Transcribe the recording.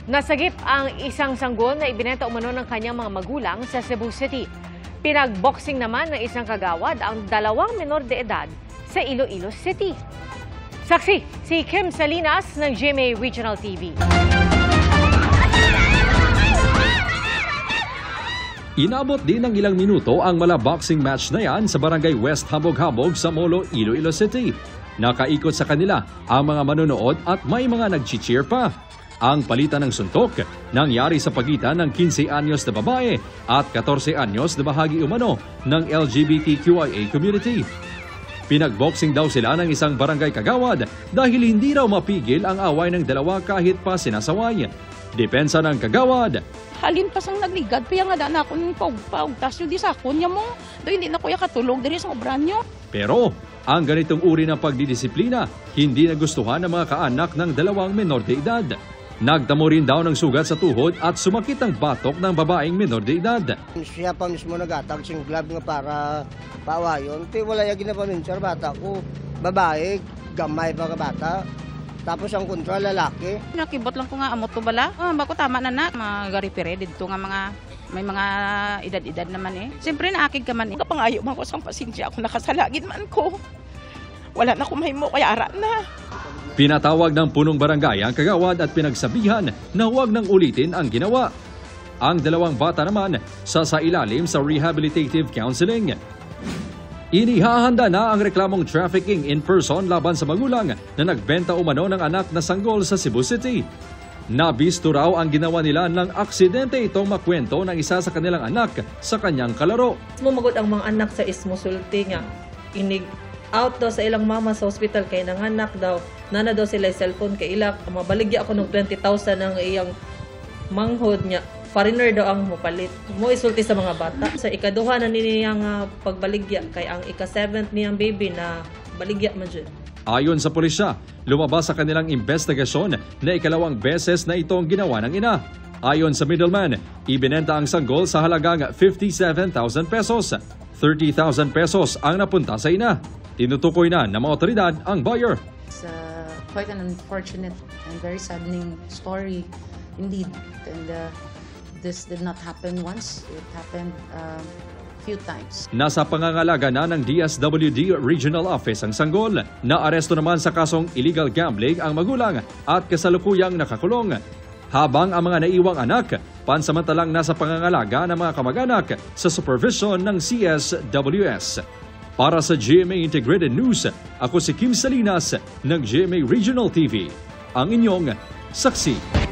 Nasagip ang isang sanggol na ibinenta umano ng kanyang mga magulang sa Cebu City. Pinagboxing naman ng isang kagawad ang 2 menor de edad sa Iloilo City. Saksi, si Kim Salinas ng GMA Regional TV. Inabot din ng ilang minuto ang boxing match na yan sa barangay West Habog-Habog sa Molo, Iloilo City. Nakaikot sa kanila ang mga manonood at may mga nag-cheer pa. Ang palitan ng suntok nangyari sa pagitan ng 15 anyos na babae at 14 anyos na bahagi umano ng LGBTQIA community. Pinagboxing daw sila ng isang barangay kagawad dahil hindi raw mapigil ang away ng dalawa kahit pa sinasaway. Depensa ng kagawad. Halin pa sang nagligad, kaya nga na ako ng paugtas yun di sa kunya mo. Do hindi na kuya katulog diri sa obran nyo. Pero ang ganitong uri ng pagdidisiplina hindi nagustuhan ng mga kaanak ng 2 menor de edad. Nagtamo rin daw ng sugat sa tuhod at sumakit ang batok ng babaeng menor de edad. Siya pa mismo nagatag sing glove nga para paawayon. Pero wala yung ginapaminsan bata ko. Babae, gamay pa ka bata. Tapos ang kontra lalaki. Nakibot lang ko nga amot ko bala. Bako tama na magaripire dito nga may mga edad-edad naman eh. Siyempre naakig ka man eh. Kapangayo man ko sang pasensya ako nakasalagid man ko. Wala na ko mahimo kaya ara na. Pinatawag ng punong barangay ang kagawad at pinagsabihan na huwag nang ulitin ang ginawa. Ang 2 bata naman sasailalim sa rehabilitative counseling. Inihahanda na ang reklamong trafficking in person laban sa magulang na nagbenta umano ng anak na sanggol sa Cebu City. Nabisto raw ang ginawa nila ng aksidente itong makwento ng isa sa kanilang anak sa kanyang kalaro. Mumagod ang mga anak sa ismusulti nga. Inig out daw sa ilang mama sa hospital kay nanganak daw. Nana daw sila cellphone kay ilak. Mabaligya ako ng 20,000 ng iyang manghod niya. Foreigner daw ang mupalit. Mo isulti sa mga bata. Sa ikaduha na niyang pagbaligya kay ang ika-7th niyang baby na baligya man dyan. Ayon sa pulisya, lumabas sa kanilang investigasyon na ikalawang beses na itong ginawa ng ina. Ayon sa middleman, ibinenta ang sanggol sa halagang 57,000 pesos. 30,000 pesos ang napunta sa ina. Tinutukoy na ng mga otoridad ang buyer. It's quite an unfortunate and very saddening story indeed. And this did not happen once. It happened few times. Nasa pangangalaga na ng DSWD Regional Office ang sanggol. Naaresto naman sa kasong illegal gambling ang magulang at kasalukuyang nakakulong. Habang ang mga naiwang anak, pansamantalang nasa pangangalaga ng mga kamag-anak sa supervision ng CSWS. Para sa GMA Integrated News, ako si Kim Salinas ng GMA Regional TV, ang inyong saksi.